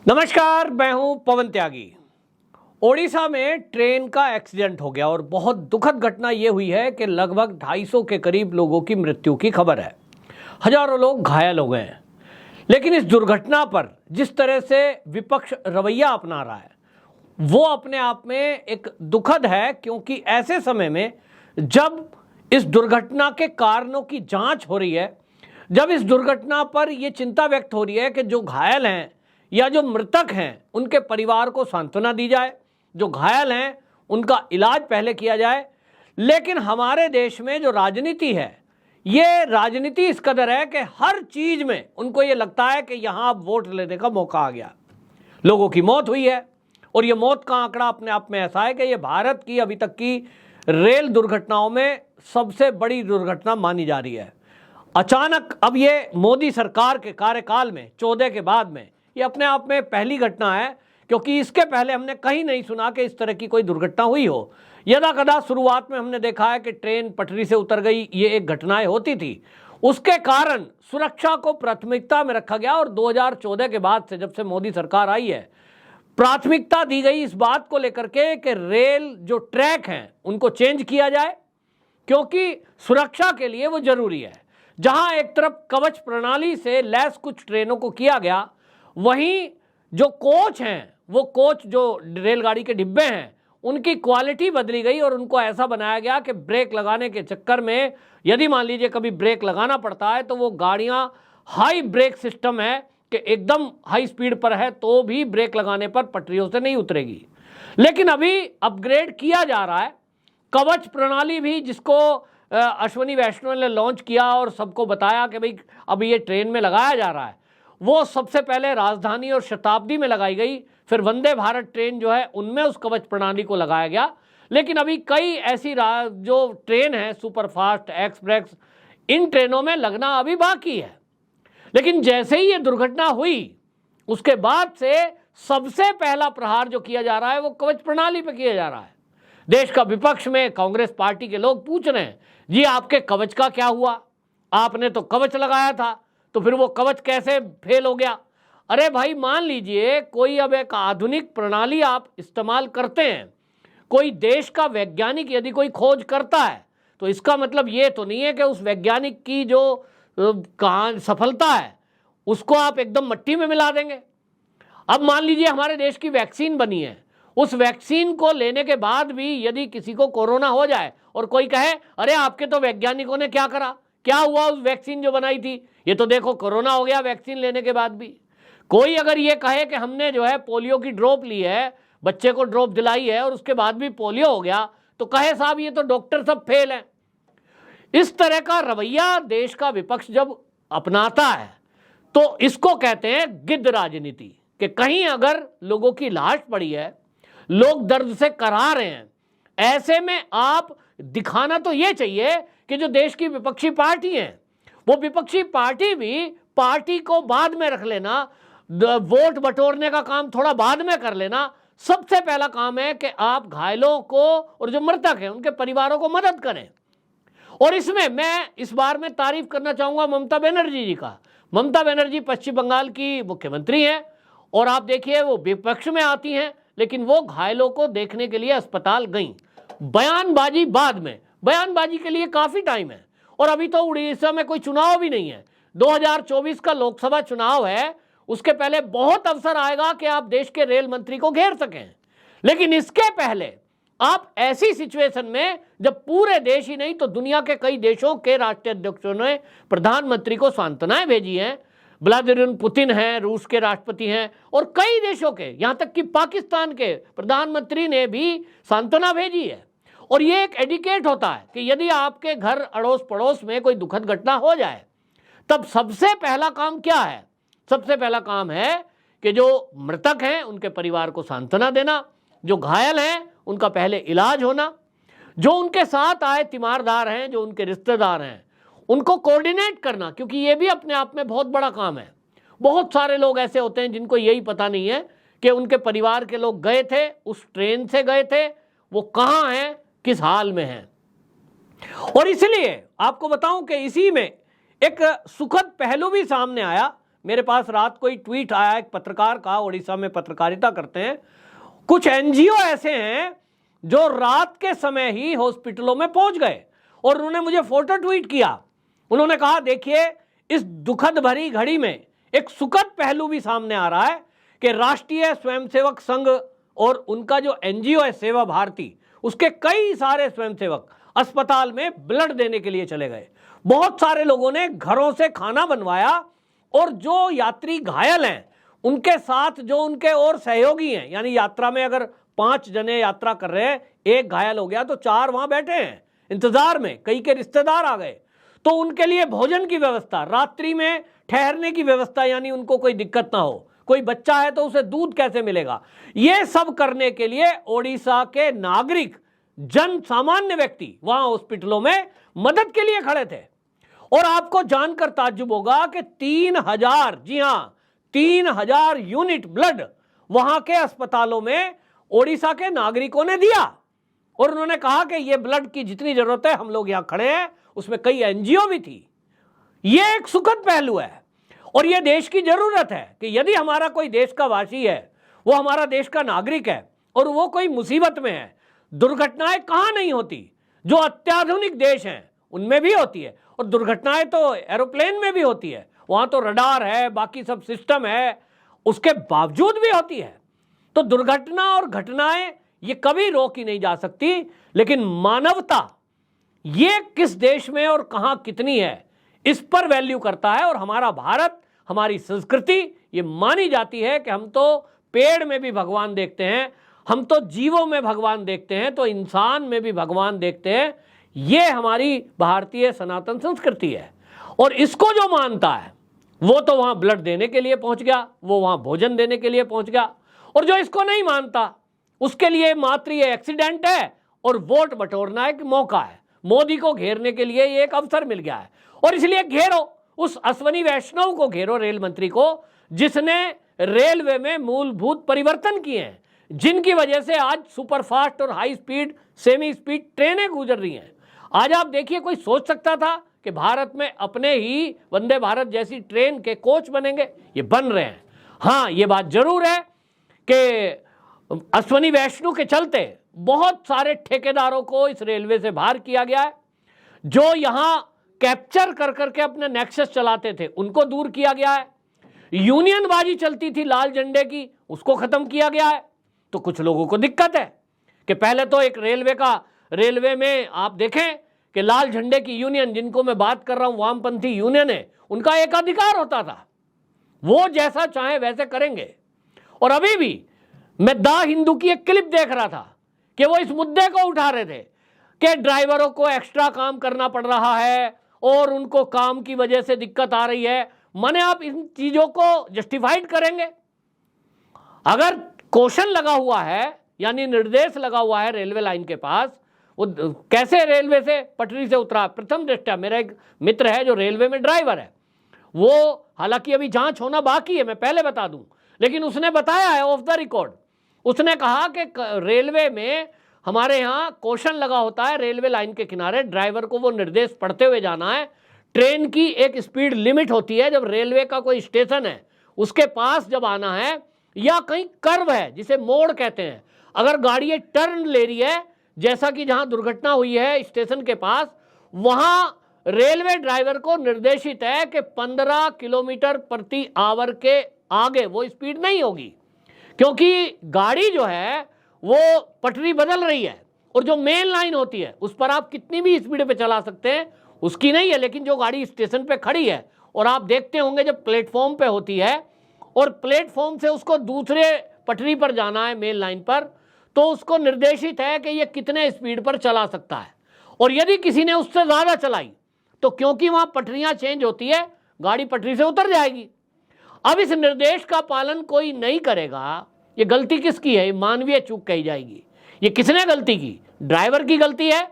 नमस्कार, मैं हूं पवन त्यागी। ओडिशा में ट्रेन का एक्सीडेंट हो गया और बहुत दुखद घटना यह हुई है कि लगभग 250 के करीब लोगों की मृत्यु की खबर है। हजारों लोग घायल हो गए हैं। लेकिन इस दुर्घटना पर जिस तरह से विपक्ष रवैया अपना रहा है वो अपने आप में एक दुखद है, क्योंकि ऐसे समय में जब इस दुर्घटना के कारणों की जांच हो रही है, जब इस दुर्घटना पर यह चिंता व्यक्त हो रही है कि जो घायल हैं या जो मृतक हैं उनके परिवार को सांत्वना दी जाए, जो घायल हैं उनका इलाज पहले किया जाए, लेकिन हमारे देश में जो राजनीति है ये राजनीति इस कदर है कि हर चीज में उनको ये लगता है कि यहां अब वोट लेने का मौका आ गया। लोगों की मौत हुई है और ये मौत का आंकड़ा अपने आप में ऐसा है कि ये भारत की अभी तक की रेल दुर्घटनाओं में सबसे बड़ी दुर्घटना मानी जा रही है। अचानक अब ये मोदी सरकार के कार्यकाल में 14 के बाद में ये अपने आप में पहली घटना है, क्योंकि इसके पहले हमने कहीं नहीं सुना कि इस तरह की कोई दुर्घटना हुई हो। यदा कदा शुरुआत में हमने देखा है कि ट्रेन पटरी से उतर गई, ये एक घटनाएं होती थी। उसके कारण सुरक्षा को प्राथमिकता में रखा गया और 2014 के बाद से, जब से मोदी सरकार आई है, प्राथमिकता दी गई इस बात को लेकर के कि रेल जो ट्रैक हैं उनको चेंज किया जाए, क्योंकि सुरक्षा के लिए वो जरूरी है। जहां एक तरफ कवच प्रणाली से लैस कुछ ट्रेनों को किया गया, वहीं जो कोच हैं, वो कोच जो रेलगाड़ी के डिब्बे हैं उनकी क्वालिटी बदली गई और उनको ऐसा बनाया गया कि ब्रेक लगाने के चक्कर में, यदि मान लीजिए कभी ब्रेक लगाना पड़ता है तो वो गाड़ियां हाई ब्रेक सिस्टम है कि एकदम हाई स्पीड पर है तो भी ब्रेक लगाने पर पटरियों से नहीं उतरेगी। लेकिन अभी अपग्रेड किया जा रहा है। कवच प्रणाली भी, जिसको अश्वनी वैष्णव ने लॉन्च किया और सबको बताया कि भाई अब ये ट्रेन में लगाया जा रहा है, वो सबसे पहले राजधानी और शताब्दी में लगाई गई, फिर वंदे भारत ट्रेन जो है उनमें उस कवच प्रणाली को लगाया गया। लेकिन अभी कई ऐसी जो ट्रेन है सुपरफास्ट, एक्सप्रेस, इन ट्रेनों में लगना अभी बाकी है। लेकिन जैसे ही ये दुर्घटना हुई उसके बाद से सबसे पहला प्रहार जो किया जा रहा है वो कवच प्रणाली पे किया जा रहा है। देश का विपक्ष में कांग्रेस पार्टी के लोग पूछ रहे हैं, जी आपके कवच का क्या हुआ? आपने तो कवच लगाया था, तो फिर वो कवच कैसे फेल हो गया? अरे भाई, मान लीजिए कोई अब एक आधुनिक प्रणाली आप इस्तेमाल करते हैं, कोई देश का वैज्ञानिक यदि कोई खोज करता है तो इसका मतलब ये तो नहीं है कि उस वैज्ञानिक की जो सफलता है उसको आप एकदम मट्टी में मिला देंगे। अब मान लीजिए हमारे देश की वैक्सीन बनी है, उस वैक्सीन को लेने के बाद भी यदि किसी को कोरोना हो जाए और कोई कहे अरे आपके तो वैज्ञानिकों ने क्या करा, क्या हुआ उस वैक्सीन जो बनाई थी, ये तो देखो कोरोना हो गया वैक्सीन लेने के बाद भी। कोई अगर ये कहे कि हमने जो है पोलियो की ड्रॉप ली है, बच्चे को ड्रॉप दिलाई है और उसके बाद भी पोलियो हो गया, तो कहे साहब ये तो डॉक्टर सब फेल हैं। इस तरह का रवैया देश का विपक्ष जब अपनाता है तो इसको कहते हैं गिद्ध राजनीति। कि कहीं अगर लोगों की लाश पड़ी है, लोग दर्द से कराह रहे हैं, ऐसे में आप दिखाना तो ये चाहिए कि जो देश की विपक्षी पार्टी है वो विपक्षी पार्टी भी पार्टी को बाद में रख लेना, वोट बटोरने का काम थोड़ा बाद में कर लेना। सबसे पहला काम है कि आप घायलों को और जो मृतक हैं उनके परिवारों को मदद करें। और इसमें मैं इस बार में तारीफ करना चाहूंगा ममता बनर्जी जी का। ममता बनर्जी पश्चिम बंगाल की मुख्यमंत्री हैं और आप देखिए वो विपक्ष में आती हैं, लेकिन वो घायलों को देखने के लिए अस्पताल गई। बयानबाजी बाद में, बयानबाजी के लिए काफी टाइम है और अभी तो उड़ीसा में कोई चुनाव भी नहीं है। 2024 का लोकसभा चुनाव है, उसके पहले बहुत अवसर आएगा कि आप देश के रेल मंत्री को घेर सकें। लेकिन इसके पहले आप ऐसी सिचुएशन में जब पूरे देश ही नहीं तो दुनिया के कई देशों के राष्ट्रीय अध्यक्षों ने प्रधानमंत्री को सांत्वनाएं भेजी हैं, व्लादिमीर पुतिन हैं, रूस के राष्ट्रपति हैं और कई देशों के, यहां तक कि पाकिस्तान के प्रधानमंत्री ने भी सांत्वना भेजी है। और ये एक एडिकेट होता है कि यदि आपके घर अड़ोस पड़ोस में कोई दुखद घटना हो जाए तब सबसे पहला काम क्या है? सबसे पहला काम है कि जो मृतक हैं उनके परिवार को सांत्वना देना, जो घायल हैं उनका पहले इलाज होना, जो उनके साथ आए तीमारदार हैं, जो उनके रिश्तेदार हैं, उनको कोऑर्डिनेट करना, क्योंकि ये भी अपने आप में बहुत बड़ा काम है। बहुत सारे लोग ऐसे होते हैं जिनको यही पता नहीं है कि उनके परिवार के लोग गए थे, उस ट्रेन से गए थे, वो कहाँ हैं, किस हाल में हैं। और इसलिए आपको बताऊं कि इसी में एक सुखद पहलू भी सामने आया। मेरे पास रात कोई ट्वीट आया एक पत्रकार का, उड़ीसा में पत्रकारिता करते हैं, कुछ एनजीओ ऐसे हैं जो रात के समय ही हॉस्पिटलों में पहुंच गए और उन्होंने मुझे फोटो ट्वीट किया। उन्होंने कहा देखिए इस दुखद भरी घड़ी में एक सुखद पहलू भी सामने आ रहा है कि राष्ट्रीय स्वयंसेवक संघ और उनका जो एनजीओ है सेवा भारती, उसके कई सारे स्वयंसेवक अस्पताल में ब्लड देने के लिए चले गए। बहुत सारे लोगों ने घरों से खाना बनवाया और जो यात्री घायल हैं उनके साथ जो उनके और सहयोगी हैं, यानी यात्रा में अगर 5 जने यात्रा कर रहे हैं, एक घायल हो गया तो 4 वहां बैठे हैं इंतजार में, कई के रिश्तेदार आ गए, तो उनके लिए भोजन की व्यवस्था, रात्रि में ठहरने की व्यवस्था, यानी उनको कोई दिक्कत ना हो। कोई बच्चा है तो उसे दूध कैसे मिलेगा, ये सब करने के लिए ओडिशा के नागरिक, जन सामान्य व्यक्ति वहां हॉस्पिटलों में मदद के लिए खड़े थे। और आपको जानकर ताज्जुब होगा कि 3000, जी हां 3000 यूनिट ब्लड वहां के अस्पतालों में ओडिशा के नागरिकों ने दिया। और उन्होंने कहा कि ये ब्लड की जितनी जरूरत है हम लोग यहां खड़े हैं, उसमें कई एनजीओ भी थी। ये एक सुखद पहलू है और ये देश की जरूरत है कि यदि हमारा कोई देश का वासी है, वो हमारा देश का नागरिक है और वो कोई मुसीबत में है, दुर्घटनाएं कहां नहीं होती, जो अत्याधुनिक देश हैं उनमें भी होती है, और दुर्घटनाएं तो एरोप्लेन में भी होती है, वहां तो रडार है, बाकी सब सिस्टम है, उसके बावजूद भी होती है। तो दुर्घटना और घटनाएं ये कभी रोक ही नहीं जा सकती, लेकिन मानवता ये किस देश में और कहां कितनी है इस पर वैल्यू करता है। और हमारा भारत, हमारी संस्कृति ये मानी जाती है कि हम तो पेड़ में भी भगवान देखते हैं, हम तो जीवों में भगवान देखते हैं, तो इंसान में भी भगवान देखते हैं। ये हमारी भारतीय सनातन संस्कृति है और इसको जो मानता है वो तो वहां ब्लड देने के लिए पहुंच गया, वो वहां भोजन देने के लिए पहुंच गया, और जो इसको नहीं मानता उसके लिए मात्र ये एक्सीडेंट है और वोट बटोरना एक मौका है। मोदी को घेरने के लिए ये एक अवसर मिल गया है और इसलिए घेरो, उस अश्वनी वैष्णव को घेरो, रेल मंत्री को, जिसने रेलवे में मूलभूत परिवर्तन किए हैं, जिनकी वजह से आज सुपरफास्ट और हाई स्पीड, सेमी स्पीड ट्रेनें गुजर रही हैं। आज आप देखिए, कोई सोच सकता था कि भारत में अपने ही वंदे भारत जैसी ट्रेन के कोच बनेंगे? ये बन रहे हैं। हाँ, ये बात जरूर है कि अश्वनी वैष्णव के चलते बहुत सारे ठेकेदारों को इस रेलवे से बाहर किया गया है। जो यहां कैप्चर कर करके अपने नेक्सस चलाते थे उनको दूर किया गया है। यूनियनबाजी चलती थी लाल झंडे की, उसको खत्म किया गया है। तो कुछ लोगों को दिक्कत है कि पहले तो एक रेलवे में आप देखें कि लाल झंडे की यूनियन, जिनको मैं बात कर रहा हूं वामपंथी यूनियन है, उनका एक अधिकार होता था, वो जैसा चाहे वैसे करेंगे। और अभी भी मैं द हिंदू की एक क्लिप देख रहा था कि वो इस मुद्दे को उठा रहे थे कि ड्राइवरों को एक्स्ट्रा काम करना पड़ रहा है और उनको काम की वजह से दिक्कत आ रही है। माने आप इन चीजों को जस्टिफाइड करेंगे? अगर क्वेश्चन लगा हुआ है, यानी निर्देश लगा हुआ है रेलवे लाइन के पास, वो कैसे रेलवे से पटरी से उतरा? प्रथम दृष्टया मेरा एक मित्र है जो रेलवे में ड्राइवर है, वो हालांकि अभी जांच होना बाकी है, मैं पहले बता दूं, लेकिन उसने बताया है ऑफ द रिकॉर्ड, उसने कहा कि रेलवे में हमारे यहाँ क्वेश्चन लगा होता है, रेलवे लाइन के किनारे ड्राइवर को वो निर्देश पढ़ते हुए जाना है। ट्रेन की एक स्पीड लिमिट होती है, जब रेलवे का कोई स्टेशन है उसके पास जब आना है, या कहीं कर्व है जिसे मोड़ कहते हैं, अगर गाड़ी ये टर्न ले रही है, जैसा कि जहां दुर्घटना हुई है स्टेशन के पास, वहां रेलवे ड्राइवर को निर्देशित है कि 15 किलोमीटर प्रति आवर के आगे वो स्पीड नहीं होगी, क्योंकि गाड़ी जो है वो पटरी बदल रही है और जो मेन लाइन होती है उस पर आप कितनी भी स्पीड पे चला सकते हैं, उसकी नहीं है। लेकिन जो गाड़ी स्टेशन पे खड़ी है, और आप देखते होंगे जब प्लेटफॉर्म पे होती है और प्लेटफॉर्म से उसको दूसरे पटरी पर जाना है मेन लाइन पर, तो उसको निर्देशित है कि ये कितने स्पीड पर चला सकता है। और यदि किसी ने उससे ज़्यादा चलाई तो क्योंकि वहाँ पटरियाँ चेंज होती है, गाड़ी पटरी से उतर जाएगी। अब इस निर्देश का पालन कोई नहीं करेगा, ये गलती किसकी है? मानवीय चूक कही जाएगी। ये किसने गलती की? ड्राइवर की गलती है,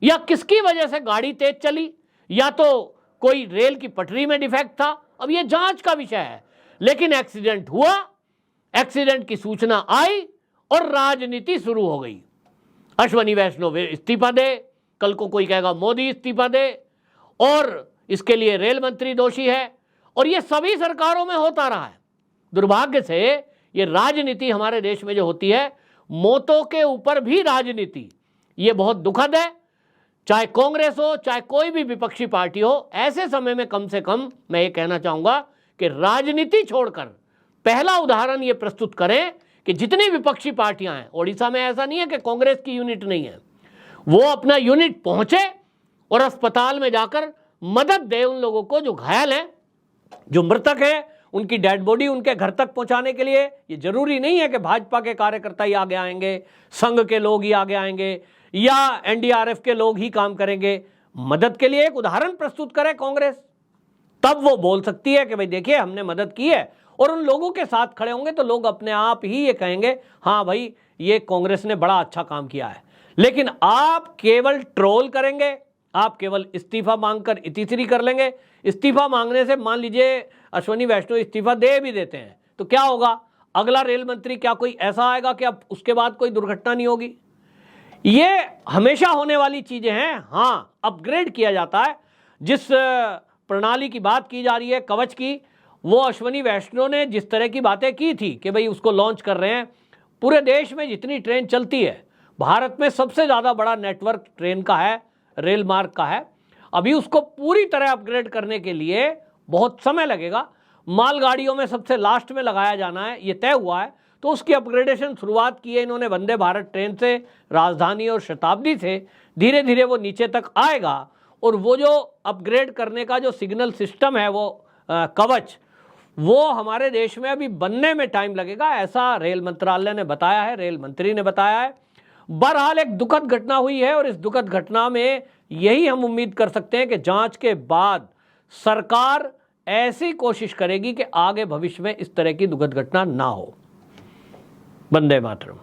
या किसकी वजह से गाड़ी तेज चली, या तो कोई रेल की पटरी में डिफेक्ट था? अब ये जांच का विषय है। लेकिन एक्सीडेंट हुआ, एक्सीडेंट की सूचना आई और राजनीति शुरू हो गई। अश्वनी वैष्णव इस्तीफा दे, कल को कोई कहेगा मोदी इस्तीफा दे, और इसके लिए रेल मंत्री दोषी है, और ये सभी सरकारों में होता रहा है। दुर्भाग्य से ये राजनीति हमारे देश में जो होती है, मौतों के ऊपर भी राजनीति, ये बहुत दुखद है। चाहे कांग्रेस हो, चाहे कोई भी विपक्षी पार्टी हो, ऐसे समय में कम से कम मैं ये कहना चाहूंगा कि राजनीति छोड़कर पहला उदाहरण ये प्रस्तुत करें कि जितनी विपक्षी पार्टियां हैं, ओडिशा में ऐसा नहीं है कि कांग्रेस की यूनिट नहीं है, वो अपना यूनिट पहुंचे और अस्पताल में जाकर मदद दे उन लोगों को जो घायल हैं, जो मृतक है, उनकी डेड बॉडी उनके घर तक पहुंचाने के लिए। ये जरूरी नहीं है कि भाजपा के कार्यकर्ता ही आगे आएंगे, संघ के लोग ही आगे आएंगे या एनडीआरएफ के लोग ही काम करेंगे। मदद के लिए एक उदाहरण प्रस्तुत करे कांग्रेस, तब वो बोल सकती है कि भाई देखिए हमने मदद की है, और उन लोगों के साथ खड़े होंगे तो लोग अपने आप ही ये कहेंगे हाँ भाई ये कांग्रेस ने बड़ा अच्छा काम किया है। लेकिन आप केवल ट्रोल करेंगे, आप केवल इस्तीफा मांगकर इतिश्री कर लेंगे। इस्तीफा मांगने से मान लीजिए अश्विनी वैष्णव इस्तीफा दे भी देते हैं तो क्या होगा? अगला रेल मंत्री क्या कोई ऐसा आएगा कि अब उसके बाद कोई दुर्घटना नहीं होगी? ये हमेशा होने वाली चीजें हैं। हाँ, अपग्रेड किया जाता है। जिस प्रणाली की बात की जा रही है कवच की, वो अश्विनी वैष्णव ने जिस तरह की बातें की थी कि भाई उसको लॉन्च कर रहे हैं, पूरे देश में जितनी ट्रेन चलती है, भारत में सबसे ज़्यादा बड़ा नेटवर्क ट्रेन का है, रेल मार्ग का है। अभी उसको पूरी तरह अपग्रेड करने के लिए बहुत समय लगेगा। मालगाड़ियों में सबसे लास्ट में लगाया जाना है, ये तय हुआ है। तो उसकी अपग्रेडेशन शुरुआत की है इन्होंने वंदे भारत ट्रेन से, राजधानी और शताब्दी से। धीरे धीरे वो नीचे तक आएगा और वो जो अपग्रेड करने का जो सिग्नल सिस्टम है वो कवच, वो हमारे देश में अभी बनने में टाइम लगेगा, ऐसा रेल मंत्रालय ने बताया है, रेल मंत्री ने बताया है। बहरहाल एक दुखद घटना हुई है और इस दुखद घटना में यही हम उम्मीद कर सकते हैं कि जांच के बाद सरकार ऐसी कोशिश करेगी कि आगे भविष्य में इस तरह की दुखद घटना ना हो। वंदे मातरम।